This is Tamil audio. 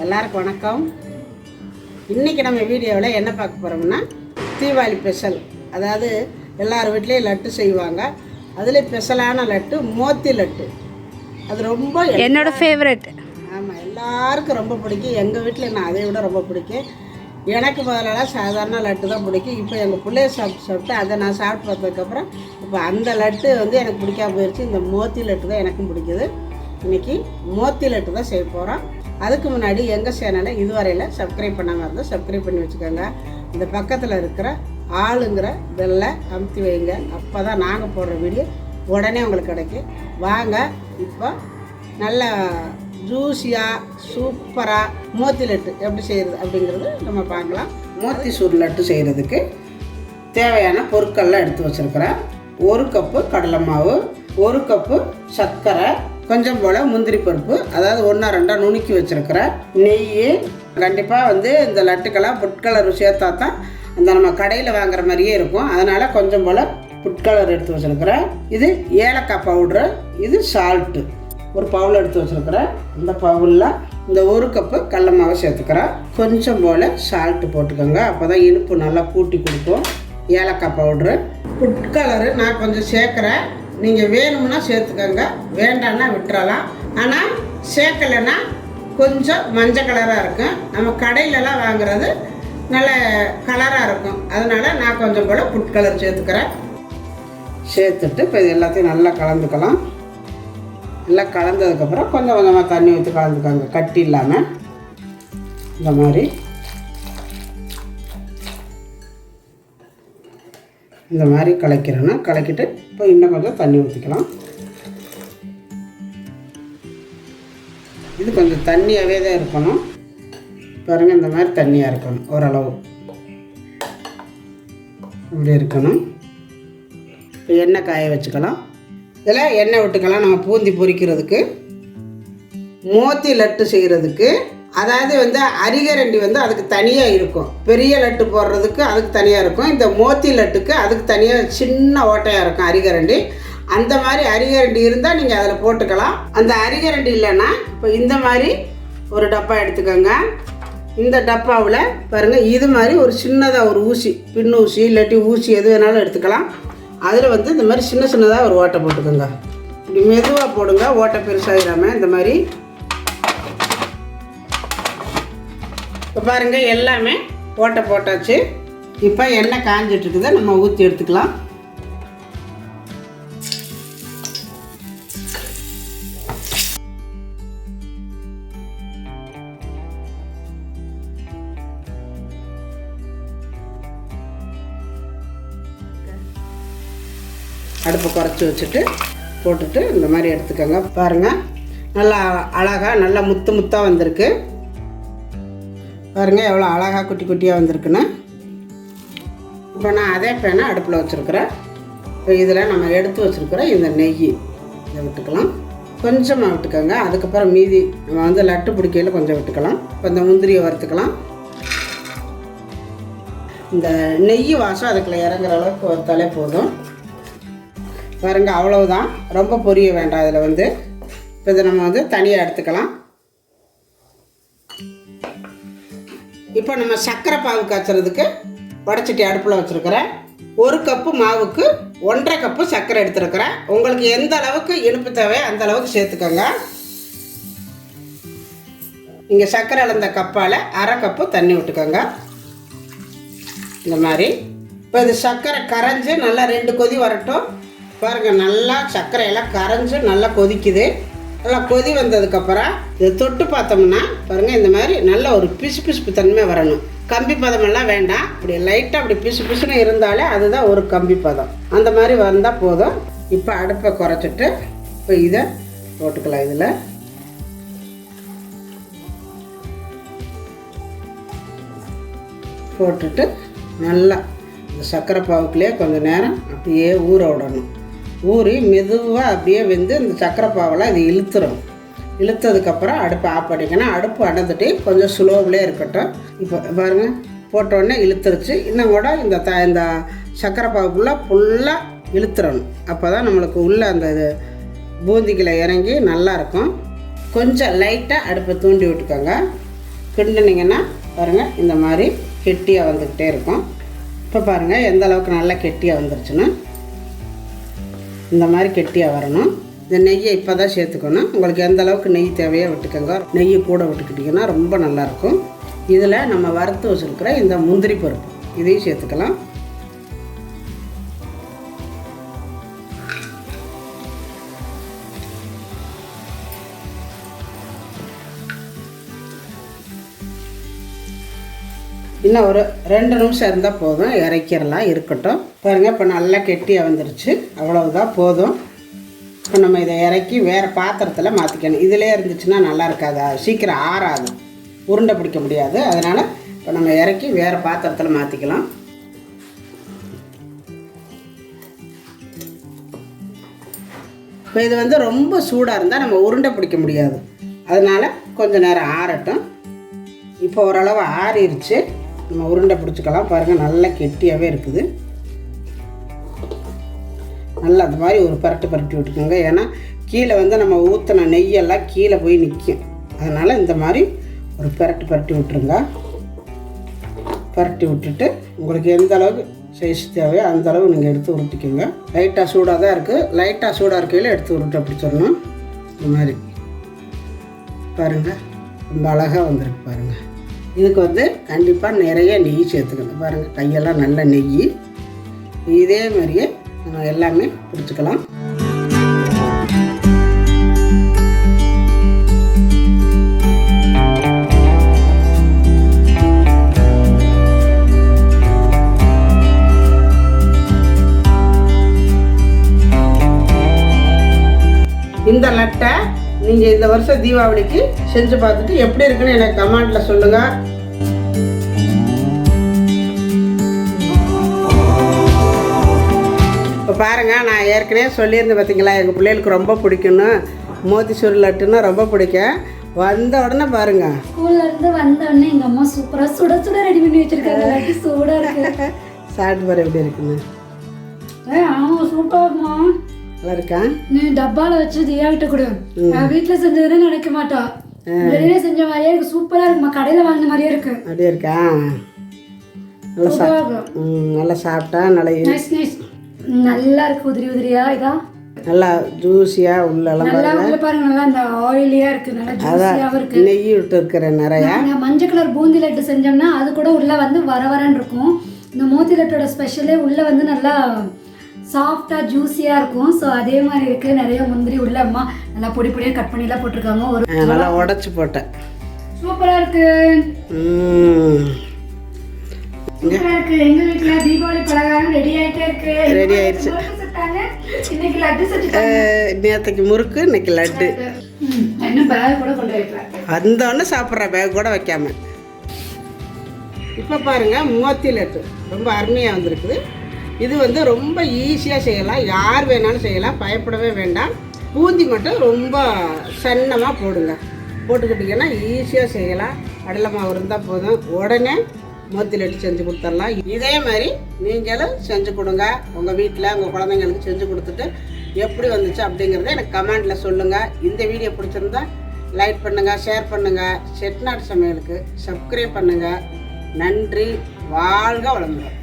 எல்லாருக்கும் வணக்கம். இன்றைக்கி நம்ம வீடியோவில் என்ன பார்க்க போகிறோம்னா தீபாவளி ஸ்பெஷல். அதாவது எல்லார் வீட்லேயும் லட்டு செய்வாங்க. அதில் ஸ்பெஷலான லட்டு மோத்தி லட்டு. அது ரொம்ப என்னோட ஃபேவரட். ஆமாம், எல்லாருக்கும் ரொம்ப பிடிக்கும். எங்கள் வீட்டில் நான் அதை விட ரொம்ப பிடிக்கும். எனக்கு முதலெல்லாம் சாதாரண லட்டு தான் பிடிக்கும். இப்போ எங்கள் பிள்ளைய சாப்பிட்டு அதை நான் சாப்பிட்டு பார்த்ததுக்கப்புறம் இப்போ அந்த லட்டு எனக்கு பிடிக்காம போயிடுச்சு. இந்த மோத்தி லட்டு தான் எனக்கும் பிடிக்குது. இன்றைக்கி மோத்தி லட்டு தான் செய்ய போகிறோம். அதுக்கு முன்னாடி எங்கள் சேனலை இதுவரையில் சப்ஸ்கிரைப் பண்ணாமல் இருந்தால் சப்ஸ்கிரைப் பண்ணி வச்சுக்கோங்க. இந்த பக்கத்தில் இருக்கிற ஆளுங்கிற பெல்லை அமுத்தி வைங்க. அப்போ தான் நாங்கள் போடுற வீடியோ உடனே உங்களுக்கு கிடைக்கும். வாங்க இப்போ நல்ல ஜூஸியாக சூப்பராக மோத்தி லட்டு எப்படி செய்கிறது அப்படிங்கிறது நம்ம பார்க்கலாம். மோத்தி சூர் லட்டு செய்கிறதுக்கு தேவையான பொருட்கள்லாம் எடுத்து வச்சுருக்கிறேன். 1 கப்பு கடலை மாவு, 1 கப்பு சர்க்கரை, கொஞ்சம் போல் முந்திரி பருப்பு, அதாவது 1-2 நுணுக்கி வச்சுருக்கிறேன். நெய். கண்டிப்பாக இந்த லட்டுக்கெல்லாம் ஃபுட் கலர் சேர்த்தா தான் அந்த நம்ம கடையில் வாங்குற மாதிரியே இருக்கும். அதனால் கொஞ்சம் போல் ஃபுட் கலர் எடுத்து வச்சுருக்கிறேன். இது ஏலக்காய் பவுட்ரு, இது சால்ட்டு ஒரு பவுல் எடுத்து வச்சுருக்கிறேன். இந்த பவுலில் இந்த 1 கப்பு கடல மாவை சேர்த்துக்கிறேன். கொஞ்சம் போல் சால்ட்டு போட்டுக்கோங்க. அப்போ தான் இனிப்பு நல்லா கூட்டி கொடுக்கும். ஏலக்காய் பவுட்ரு, ஃபுட் கலரு நான் கொஞ்சம் சேர்க்குறேன். நீங்கள் வேணும்னா சேர்த்துக்கோங்க, வேண்டான்னா விட்டுறலாம். ஆனால் சேர்க்கலைன்னா கொஞ்சம் மஞ்சள் கலராக இருக்கும். நம்ம கடையிலலாம் வாங்குறது நல்ல கலராக இருக்கும். அதனால் நான் கொஞ்சம் போல் ஃபுட் கலர் சேர்த்துக்கிறேன். சேர்த்துட்டு இப்போ இது எல்லாத்தையும் நல்லா கலந்துக்கலாம். எல்லாம் கலந்ததுக்கப்புறம் கொஞ்சம் கொஞ்சமாக தண்ணி ஊற்றி கலந்துக்கோங்க, கட்டி இல்லாமல். இந்த மாதிரி கலக்கிறேன்னா கலக்கிட்டு இப்போ இன்னும் கொஞ்சம் தண்ணி ஊற்றிக்கலாம். இது கொஞ்சம் தண்ணியாகவே தான் இருக்கணும். பாருங்கள், இந்த மாதிரி தண்ணியாக இருக்கணும். ஓரளவு இப்படி இருக்கணும். இப்போ எண்ணெய் காய வச்சுக்கலாம். இதில் எண்ணெய் விட்டுக்கலாம். நம்ம பூந்தி பொரிக்கிறதுக்கு, மோத்தி லட்டு செய்கிறதுக்கு. அதாவது அரிகரண்டி அதுக்கு தனியாக இருக்கும். பெரிய லட்டு போடுறதுக்கு அதுக்கு தனியாக இருக்கும். இந்த மோத்தி லட்டுக்கு அதுக்கு தனியாக சின்ன ஓட்டையாக இருக்கும் அரிகரண்டி. அந்த மாதிரி அரிகரண்டி இருந்தால் நீங்கள் அதில் போட்டுக்கலாம். அந்த அரிகரண்டி இல்லைன்னா இப்போ இந்த மாதிரி ஒரு டப்பா எடுத்துக்கோங்க. இந்த டப்பாவில் பாருங்கள், இது மாதிரி ஒரு சின்னதாக ஒரு ஊசி, பின் ஊசி இல்லாட்டி ஊசி எது வேணாலும் எடுத்துக்கலாம். அதில் இந்த மாதிரி சின்ன சின்னதாக ஒரு ஓட்டை போட்டுக்கோங்க. இப்படி மெதுவாக போடுங்க, ஓட்டை பெருசாகிடாமல். இந்த மாதிரி இப்போ பாருங்கள், எல்லாமே ஓட்டை போட்டாச்சு. இப்போ எண்ணெய் காஞ்சிட்ருக்குது, நம்ம ஊற்றி எடுத்துக்கலாம். அடுப்பை குறைச்சி வச்சுட்டு போட்டுட்டு இந்த மாதிரி எடுத்துக்கோங்க. பாருங்கள், நல்லா அழகாக நல்லா முத்து முத்தாக வந்திருக்கு. பாருங்கள் எவ்வளோ அழகாக குட்டி குட்டியாக வந்திருக்குன்னு. இப்போ நான் அதே பேனை அடுப்பில் வச்சுருக்கிறேன். இப்போ இதில் நம்ம எடுத்து வச்சுருக்கிற இந்த நெய் இதை விட்டுக்கலாம். கொஞ்சமாக விட்டுக்கோங்க. அதுக்கப்புறம் மீதி நம்ம லட்டு பிடிக்கையில் கொஞ்சம் விட்டுக்கலாம். இப்போ இந்த முந்திரியை வறுத்துக்கலாம். இந்த நெய் வாசம் அதுக்குள்ளே இறங்குற அளவுக்கு வறுத்தாலே போதும். பாருங்கள், அவ்வளவுதான். ரொம்ப பொரிய வேண்டாம். இதில் இப்போ இதை நம்ம தனியாக எடுத்துக்கலாம். இப்போ நம்ம சர்க்கரை பாகு காய்ச்சறதுக்கு வடைச்சட்டி அடுப்பில் வச்சுருக்கிறேன். 1 கப்பு மாவுக்கு 1.5 கப்பு சர்க்கரை எடுத்துருக்கிறேன். உங்களுக்கு எந்த அளவுக்கு இனிப்பு தேவை அந்த அளவுக்கு சேர்த்துக்கோங்க. இங்கே சர்க்கரை அளந்த கப்பால் 1/2 கப்பு தண்ணி விட்டுக்கோங்க. இந்த மாதிரி இப்போ இது சர்க்கரை கரைஞ்சி நல்லா 2 கொதி வரட்டும். பாருங்கள், நல்லா சர்க்கரையெல்லாம் கரைஞ்சி நல்லா கொதிக்குது. நல்லா கொதி வந்ததுக்கப்புறம் இதை தொட்டு பார்த்தோம்னா பாருங்கள், இந்த மாதிரி நல்ல ஒரு பிசு பிசுப்பு தன்மை வரணும். கம்பி பதமெல்லாம் வேண்டாம். இப்படி லைட்டாக அப்படி பிசு பிசுன்னு இருந்தாலே அதுதான் ஒரு கம்பி பதம். அந்த மாதிரி வந்தால் போதும். இப்போ அடுப்பை குறைச்சிட்டு இப்போ இதை போட்டுக்கலாம். இதில் போட்டுட்டு நல்லா இந்த சர்க்கரை பாவுக்குள்ளேயே கொஞ்சம் நேரம் அப்படியே ஊற விடணும். ஊறி மெதுவாக அப்படியே இந்த சர்க்கரை பாவெல்லாம் இது இழுத்துரும். இழுத்ததுக்கப்புறம் அடுப்பை ஆஃப் பண்ணிக்கணும். அடுப்பு அடந்துட்டு கொஞ்சம் ஸ்லோவிலே இருக்கட்டும். இப்போ பாருங்கள், போட்டோடனே இழுத்துருச்சு. இன்னும் கூட இந்த சர்க்கரை பாவுக்குள்ளே ஃபுல்லாக இழுத்துறணும். அப்போ தான் நம்மளுக்கு உள்ளே அந்த பூந்திகளை இறங்கி நல்லாயிருக்கும். கொஞ்சம் லைட்டாக அடுப்பை தூண்டி விட்டுக்கோங்க. கிண்டினீங்கன்னா பாருங்கள் இந்த மாதிரி கெட்டியாக வந்துக்கிட்டே இருக்கும். இப்போ பாருங்கள் எந்த அளவுக்கு நல்லா கெட்டியாக வந்துருச்சுன்னு. இந்த மாதிரி கெட்டியாக வரணும். இந்த நெய்யை இப்போ தான் சேர்த்துக்கணும். உங்களுக்கு எந்த அளவுக்கு நெய் தேவையோ விட்டுக்கோங்க. நெய் கூட விட்டுக்கிட்டிங்கன்னா ரொம்ப நல்லாயிருக்கும். இதில் நம்ம வறுத்து வச்சுருக்கிற இந்த முந்திரி பருப்பு இதையும் சேர்த்துக்கலாம். இன்னும் ஒரு 2 நிமிஷம் இருந்தால் போதும், இறக்கிடலாம். இருக்கட்டும். பாருங்கள் இப்போ நல்லா கெட்டியாக வந்துருச்சு. அவ்வளவுதான், போதும். இப்போ நம்ம இதை இறக்கி வேறு பாத்திரத்தில் மாற்றிக்கணும். இதிலே இருந்துச்சுன்னா நல்லா இருக்காது, சீக்கிரம் ஆறாது, உருண்டை பிடிக்க முடியாது. அதனால் இப்போ நம்ம இறக்கி வேறு பாத்திரத்தில் மாற்றிக்கலாம். இப்போ இது வந்து ரொம்ப சூடாக இருந்தால் நம்ம உருண்டை பிடிக்க முடியாது. அதனால் கொஞ்சம் நேரம் ஆறட்டும். இப்போ ஓரளவு ஆறிடுச்சு. நம்ம உருண்டை பிடிச்சிக்கலாம். பாருங்கள் நல்லா கெட்டியாகவே இருக்குது. நல்லா அந்த மாதிரி ஒரு பரட்டி விட்டுக்கோங்க. ஏன்னா கீழே வந்து நம்ம ஊற்றின நெய்யெல்லாம் கீழே போய் நிற்கும். அதனால் இந்த மாதிரி ஒரு பரட்டி விட்டுருங்க. பரட்டி விட்டுட்டு உங்களுக்கு எந்த அளவுக்கு சைஸ் தேவையோ அந்த அளவு நீங்கள் எடுத்து உருட்டிக்கோங்க. லைட்டாக சூடாக தான் இருக்குது. லைட்டாக சூடாக இருக்கையில் எடுத்து உருட்டை பிடிச்சிடணும். இந்த மாதிரி பாருங்கள் ரொம்ப அழகாக வந்துருக்கு. பாருங்கள் இதுக்கு வந்து கண்டிப்பாக நிறைய நெய் சேர்த்துக்கணும். பாருங்கள் கையெல்லாம் நல்ல நெய். இதே மாதிரியே நம்ம எல்லாமே பிடிச்சிக்கலாம். இந்த லட்டை நீங்கள் இந்த வருஷம் தீபாவளிக்கு செஞ்சு பார்த்துட்டு எப்படி இருக்குன்னு எனக்கு கமெண்ட்டில் சொல்லுங்கள். இப்போ பாருங்கள், நான் ஏற்கனவே சொல்லியிருந்தேன் பார்த்தீங்களா, எங்கள் பிள்ளைகளுக்கு ரொம்ப பிடிக்குன்னு. மோத்திச்சூர் லட்டுன்னா ரொம்ப பிடிக்கும். வந்த உடனே பாருங்கள், ஸ்கூல்லேருந்து வந்த உடனே எங்கள் அம்மா சூப்பராக சுட ரெடி பண்ணி வச்சுருக்காங்க. லட்டு சூடாக இருக்கு. சாப்பிட்டு பாரு எப்படி இருக்குன்னு. ஆமாம் சூப்பராக இருக்குமா. நல்லா இருக்கா? நீ டப்பாவில் வச்சு தியாகிட்ட கொடு. வீட்டில் செஞ்சதுன்னு நினைக்க மாட்டா. வெளியில செஞ்ச மாதிரியே இருக்கு. சூப்பராக இருக்குமா. கடையில் வாங்கின மாதிரியே இருக்கு. அப்படியே இருக்கா? நல்லா நல்லா சாப்பிட்டா நல்லா நல்லா இருக்கு. உதிரியா இதா நல்லா ஜூஸியாக உள்ளெல்லாம் பாருங்க. நல்லா இந்த ஆயிலியாக இருக்கு. நல்லா ஜூஸியாகவும் இருக்கு. நெய் விட்டு இருக்கிற நிறையா. மஞ்சள் கலர் பூந்தி லட்டு செஞ்சோம்னா அது கூட உள்ள வந்து வரன்னு இருக்கும். இந்த மோத்தி லட்டோட ஸ்பெஷலே உள்ள வந்து நல்லா சாஃப்டாக ஜூஸியாக இருக்கும். ஸோ அதே மாதிரி இருக்குது. நிறைய முந்திரி உள்ள அம்மா நல்லா பொடியாக கட் பண்ணிலாம் போட்டிருக்காங்க. ஒரு நல்லா உடச்சி போட்டேன். சூப்பராக இருக்கு. சூப்பராக இருக்கு. எங்கள் வீட்டில் தீபாவளி பலகாரம் ரெடி ஆயிடுச்சு. இன்னைக்கு லட்டு செஞ்சுட்டாங்க. நேற்றுக்கு முறுக்கு, இன்னைக்கு லட்டு. இன்னும் பேக் கூட கொண்டு வைக்கலாம். அந்த ஒன்று சாப்பிட்ற பேக் கூட வைக்காம. இப்போ பாருங்கள் மோத்தி லட்டு ரொம்ப அருமையாக வந்திருக்குது. இது வந்து ரொம்ப ஈஸியாக செய்யலாம். யார் வேணாலும் செய்யலாம், பயப்படவே வேண்டாம். பூந்தி மட்டும் ரொம்ப சன்னமாக போடுங்க. போட்டுக்கிட்டிங்கன்னா ஈஸியாக செய்யலாம். கடலை மாவு இருந்தால் போதும், உடனே மோத்தி லட்டு செஞ்சு கொடுத்துடலாம். இதே மாதிரி நீங்களும் செஞ்சு கொடுங்க. உங்கள் வீட்டில் உங்கள் குழந்தைங்களுக்கு செஞ்சு கொடுத்துட்டு எப்படி வந்துச்சு அப்படிங்கிறத எனக்கு கமெண்டில் சொல்லுங்கள். இந்த வீடியோ பிடிச்சிருந்தா லைக் பண்ணுங்கள், ஷேர் பண்ணுங்கள். செட்டிநாடு சமையலுக்கு சப்ஸ்கிரைப் பண்ணுங்கள். நன்றி. வாழ்க வளமுடன்.